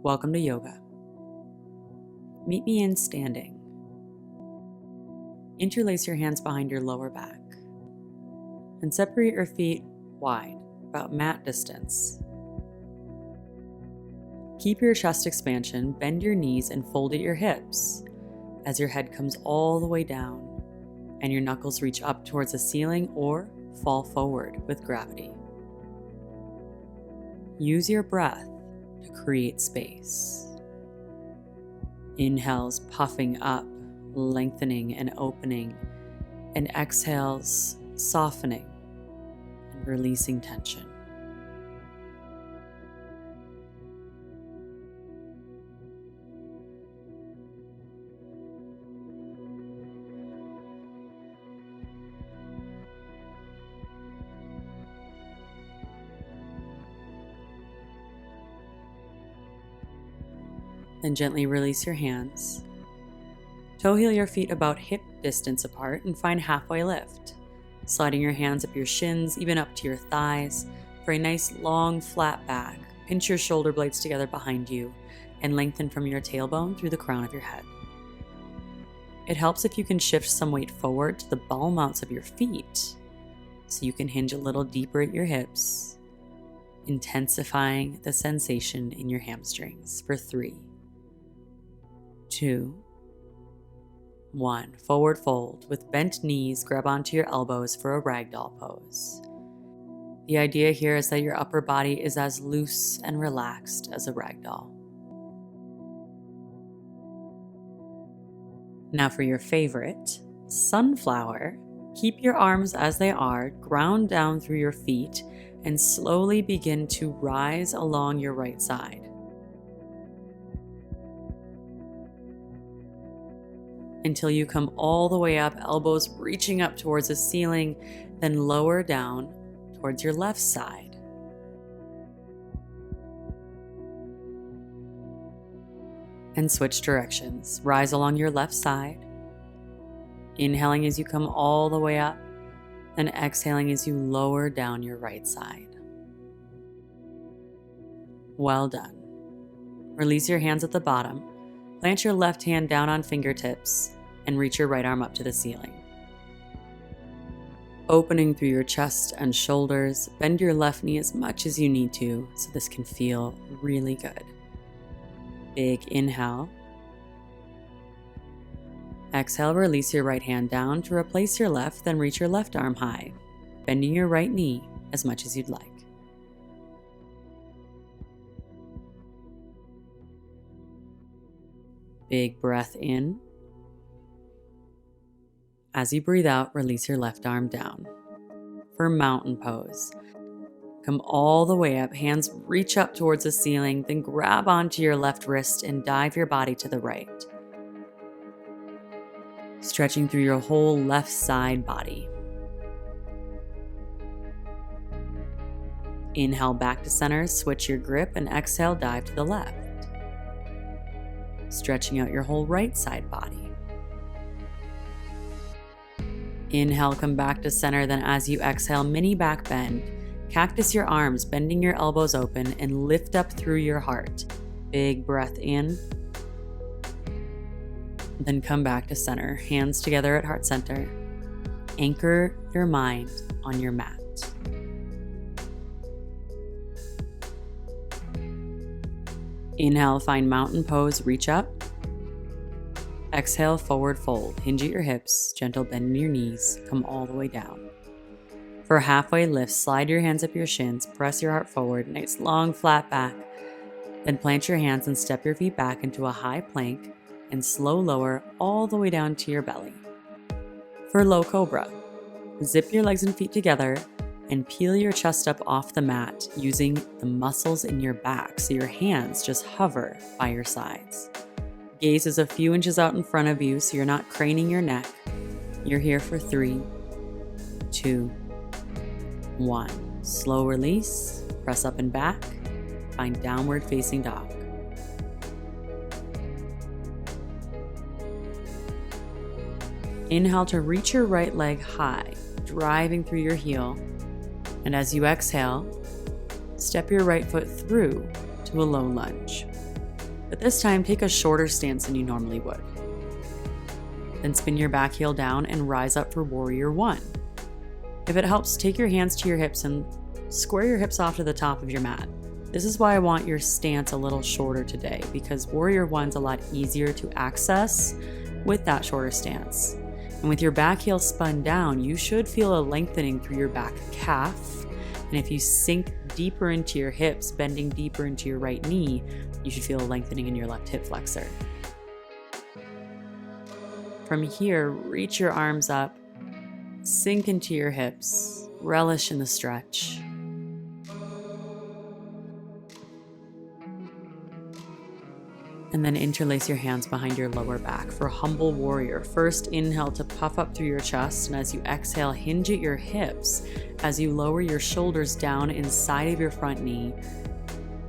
Welcome to yoga. Meet me in standing. Interlace your hands behind your lower back and separate your feet wide, about mat distance. Keep your chest expansion, bend your knees, and fold at your hips as your head comes all the way down and your knuckles reach up towards the ceiling or fall forward with gravity. Use your breath to create space. Inhales puffing up, lengthening and opening, and exhales softening and releasing tension. Then gently release your hands. Toe heel your feet about hip distance apart and find halfway lift, sliding your hands up your shins, even up to your thighs for a nice long flat back. Pinch your shoulder blades together behind you and lengthen from your tailbone through the crown of your head. It helps if you can shift some weight forward to the ball mounts of your feet so you can hinge a little deeper at your hips, intensifying the sensation in your hamstrings for 3, 2, 1. Forward fold. With bent knees, grab onto your elbows for a ragdoll pose. The idea here is that your upper body is as loose and relaxed as a ragdoll. Now for your favorite, sunflower. Keep your arms as they are, ground down through your feet, and slowly begin to rise along your right side. Until you come all the way up, elbows reaching up towards the ceiling, then lower down towards your left side. And switch directions. Rise along your left side, inhaling as you come all the way up, and exhaling as you lower down your right side. Well done. Release your hands at the bottom. Plant your left hand down on fingertips and reach your right arm up to the ceiling. Opening through your chest and shoulders, bend your left knee as much as you need to so this can feel really good. Big inhale. Exhale, release your right hand down to replace your left, then reach your left arm high, bending your right knee as much as you'd like. Big breath in. As you breathe out, release your left arm down. For mountain pose. Come all the way up, hands reach up towards the ceiling, then grab onto your left wrist and dive your body to the right. Stretching through your whole left side body. Inhale back to center, switch your grip, and exhale, dive to the left. Stretching out your whole right side body. Inhale, come back to center, then as you exhale, mini back bend. Cactus your arms, bending your elbows open, and lift up through your heart. Big breath in. Then come back to center, hands together at heart center. Anchor your mind on your mat. Inhale, find mountain pose, reach up. Exhale, forward fold. Hinge at your hips, gentle bend in your knees, come all the way down. For a halfway lift, slide your hands up your shins, press your heart forward, nice long flat back. Then plant your hands and step your feet back into a high plank and slow lower all the way down to your belly. For low cobra, zip your legs and feet together and peel your chest up off the mat using the muscles in your back so your hands just hover by your sides. Gaze is a few inches out in front of you so you're not craning your neck. You're here for 3, 2, 1. Slow release, press up and back, find downward facing dog. Inhale to reach your right leg high, driving through your heel. And as you exhale, step your right foot through to a low lunge. But this time, take a shorter stance than you normally would. Then spin your back heel down and rise up for Warrior 1. If it helps, take your hands to your hips and square your hips off to the top of your mat. This is why I want your stance a little shorter today, because Warrior 1's a lot easier to access with that shorter stance. And with your back heel spun down, you should feel a lengthening through your back calf. And if you sink deeper into your hips, bending deeper into your right knee, you should feel a lengthening in your left hip flexor. From here, reach your arms up, sink into your hips, relish in the stretch. And then interlace your hands behind your lower back for Humble Warrior. First, inhale to puff up through your chest, and as you exhale, hinge at your hips as you lower your shoulders down inside of your front knee.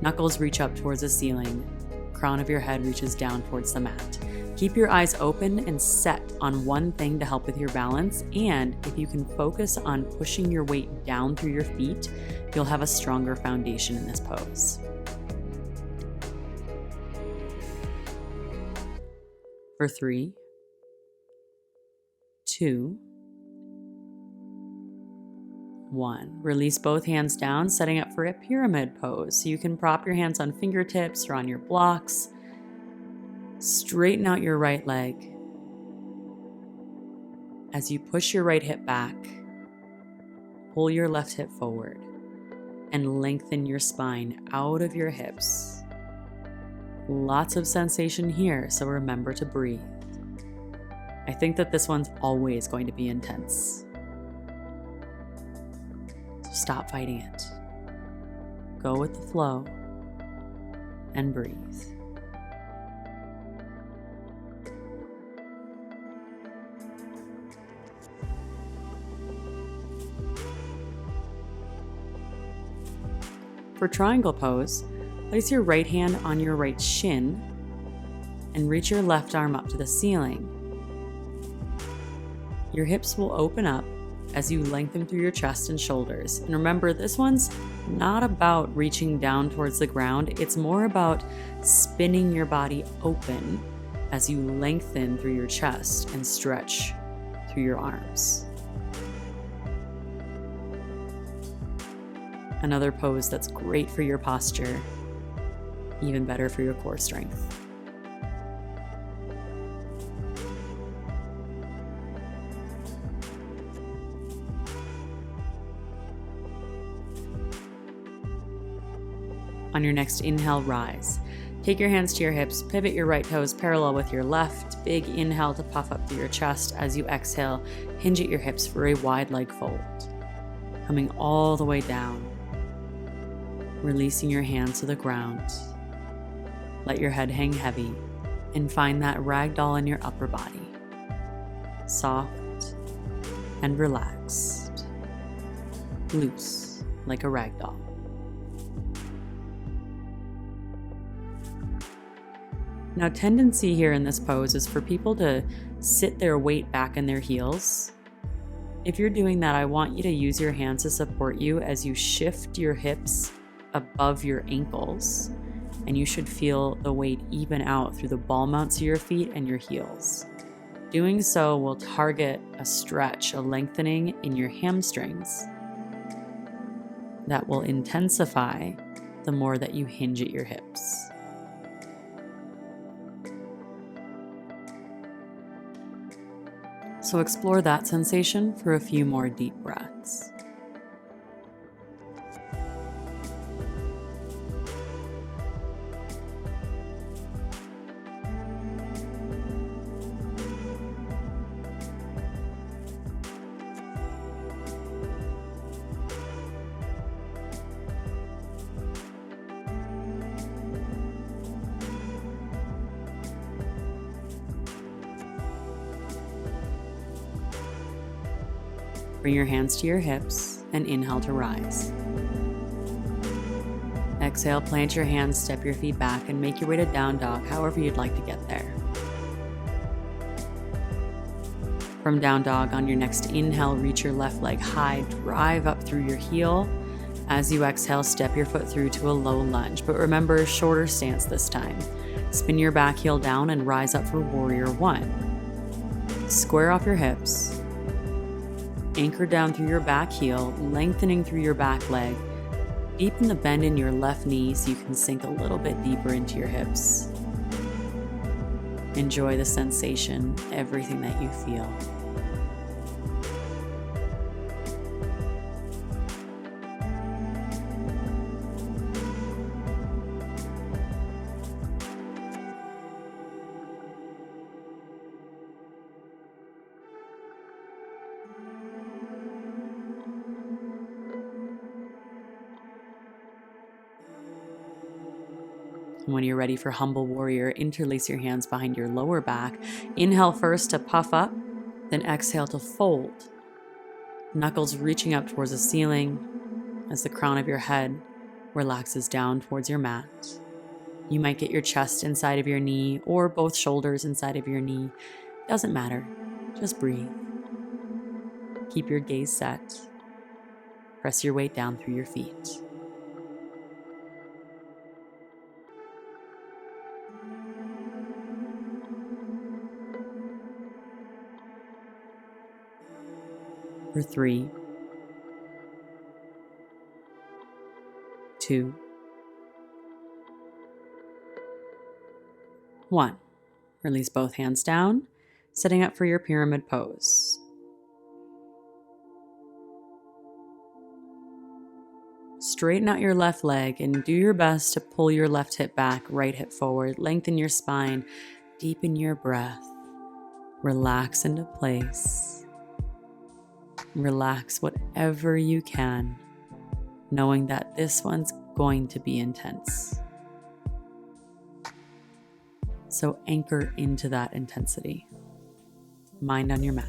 Knuckles reach up towards the ceiling. Crown of your head reaches down towards the mat. Keep your eyes open and set on one thing to help with your balance, and if you can focus on pushing your weight down through your feet, you'll have a stronger foundation in this pose. For 3, 2, 1. Release both hands down, setting up for a pyramid pose. So you can prop your hands on fingertips or on your blocks. Straighten out your right leg. As you push your right hip back, pull your left hip forward and lengthen your spine out of your hips. Lots of sensation here, so remember to breathe. I think that this one's always going to be intense. So stop fighting it. Go with the flow and breathe. For triangle pose, place your right hand on your right shin and reach your left arm up to the ceiling. Your hips will open up as you lengthen through your chest and shoulders. And remember, this one's not about reaching down towards the ground. It's more about spinning your body open as you lengthen through your chest and stretch through your arms. Another pose that's great for your posture, even better for your core strength. On your next inhale, rise. Take your hands to your hips, pivot your right toes parallel with your left. Big inhale to puff up through your chest. As you exhale, hinge at your hips for a wide leg fold. Coming all the way down. Releasing your hands to the ground. Let your head hang heavy and find that ragdoll in your upper body. Soft and relaxed. Loose like a ragdoll. Now, tendency here in this pose is for people to sit their weight back in their heels. If you're doing that, I want you to use your hands to support you as you shift your hips above your ankles, and you should feel the weight even out through the ball mounts of your feet and your heels. Doing so will target a stretch, a lengthening in your hamstrings that will intensify the more that you hinge at your hips. So explore that sensation for a few more deep breaths. Bring your hands to your hips and inhale to rise. Exhale, plant your hands, step your feet back, and make your way to down dog, however you'd like to get there. From down dog, on your next inhale, reach your left leg high, drive up through your heel, As you exhale, step your foot through to a low lunge, but remember a shorter stance this time. Spin your back heel down and rise up for warrior one. Square off your hips. Anchor down through your back heel, lengthening through your back leg. Deepen the bend in your left knee so you can sink a little bit deeper into your hips. Enjoy the sensation, everything that you feel. When you're ready for humble warrior, interlace your hands behind your lower back. Inhale first to puff up, then exhale to fold. Knuckles reaching up towards the ceiling as the crown of your head relaxes down towards your mat. You might get your chest inside of your knee or both shoulders inside of your knee. Doesn't matter. Just breathe. Keep your gaze set. Press your weight down through your feet. For 3, 2, 1. Release both hands down, setting up for your pyramid pose. Straighten out your left leg and do your best to pull your left hip back, right hip forward. Lengthen your spine, deepen your breath. Relax into place. Relax whatever you can, knowing that this one's going to be intense. So anchor into that intensity. Mind on your mat.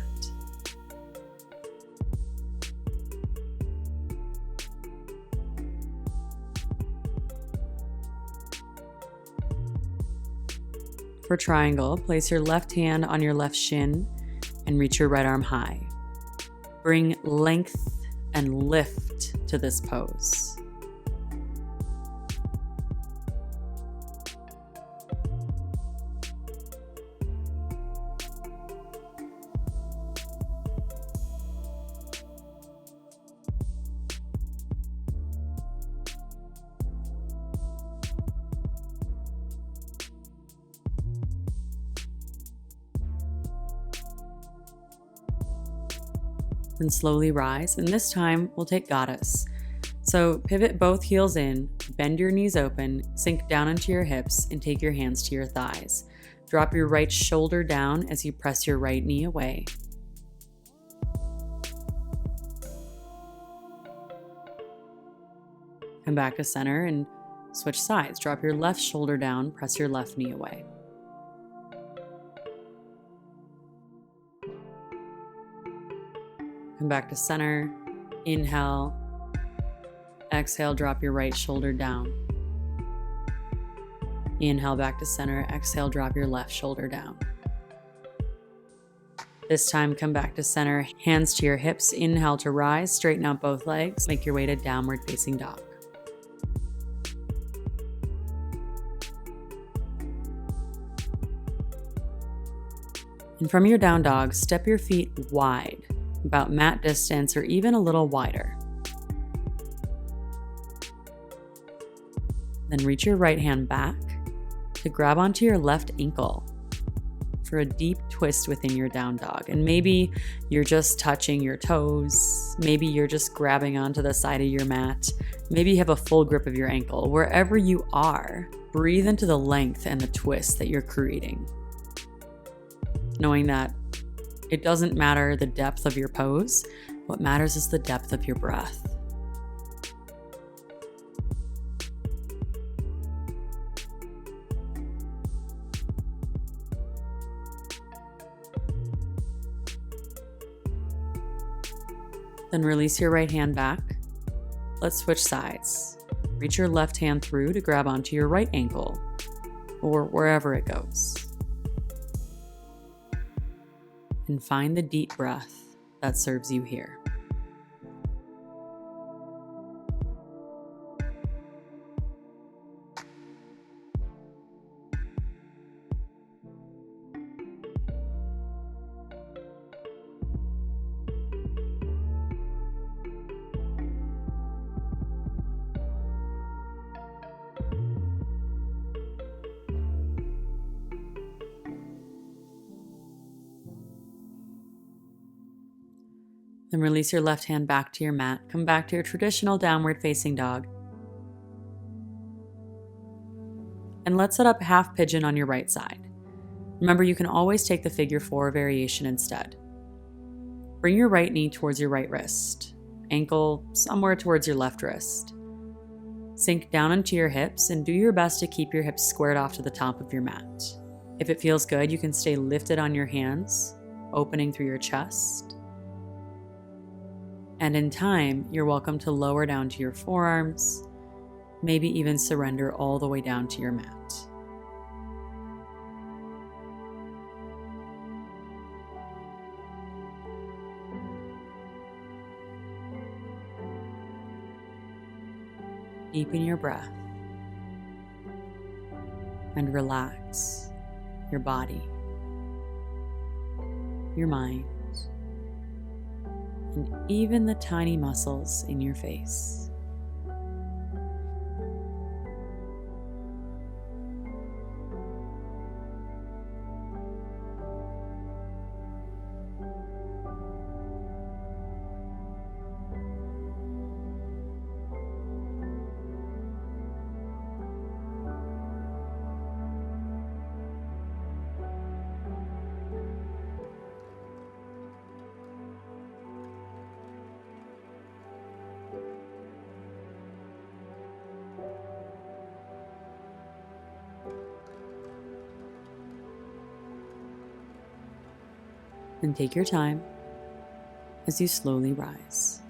For triangle, place your left hand on your left shin and reach your right arm high. Bring length and lift to this pose. Then slowly rise, and this time we'll take goddess. So pivot both heels in, bend your knees open, sink down into your hips, and take your hands to your thighs. Drop your right shoulder down as you press your right knee away. Come back to center and switch sides. Drop your left shoulder down, press your left knee away. Come back to center, inhale, exhale, drop your right shoulder down. Inhale back to center, exhale, drop your left shoulder down. This time, come back to center, hands to your hips, inhale to rise, straighten out both legs, make your way to downward facing dog. And from your down dog, step your feet wide, about mat distance or even a little wider. Then reach your right hand back to grab onto your left ankle for a deep twist within your down dog. And maybe you're just touching your toes. Maybe you're just grabbing onto the side of your mat. Maybe you have a full grip of your ankle. Wherever you are, breathe into the length and the twist that you're creating. Knowing that it doesn't matter the depth of your pose, what matters is the depth of your breath. Then release your right hand back. Let's switch sides. Reach your left hand through to grab onto your right ankle, or wherever it goes. And find the deep breath that serves you here. Then release your left hand back to your mat. Come back to your traditional downward facing dog. And let's set up half pigeon on your right side. Remember, you can always take the figure 4 variation instead. Bring your right knee towards your right wrist, ankle somewhere towards your left wrist. Sink down into your hips and do your best to keep your hips squared off to the top of your mat. If it feels good, you can stay lifted on your hands, opening through your chest. And in time, you're welcome to lower down to your forearms, maybe even surrender all the way down to your mat. Deepen your breath and relax your body, your mind, and even the tiny muscles in your face. And take your time as you slowly rise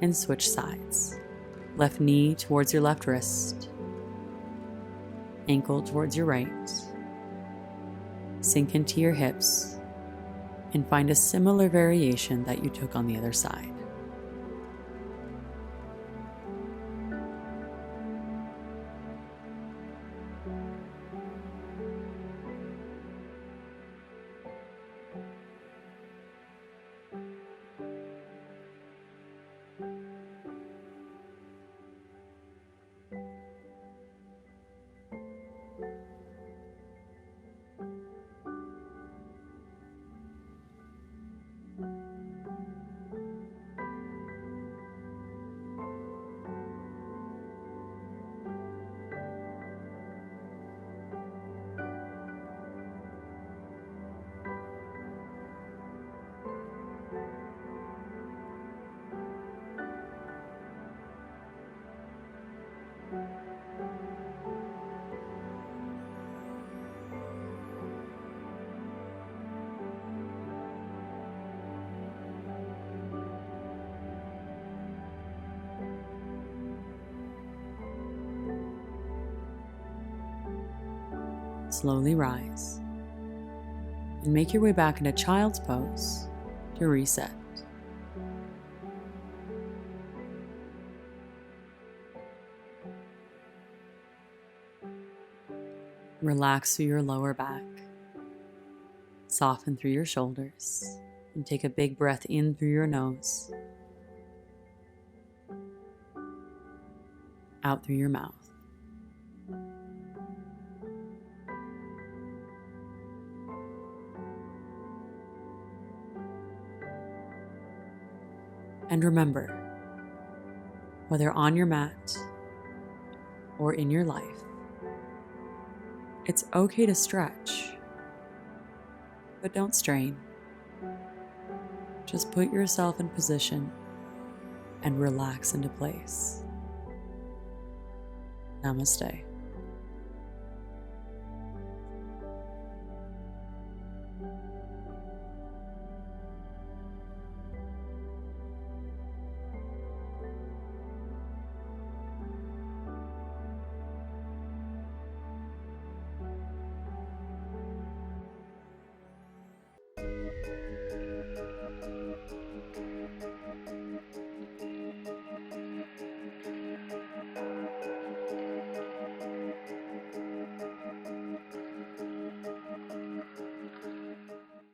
and switch sides. Left knee towards your left wrist, ankle towards your right. Sink into your hips and find a similar variation that you took on the other side. Slowly rise and make your way back into child's pose to reset. Relax through your lower back, soften through your shoulders, and take a big breath in through your nose, out through your mouth. And remember, whether on your mat or in your life, it's okay to stretch, but don't strain. Just put yourself in position and relax into place. Namaste.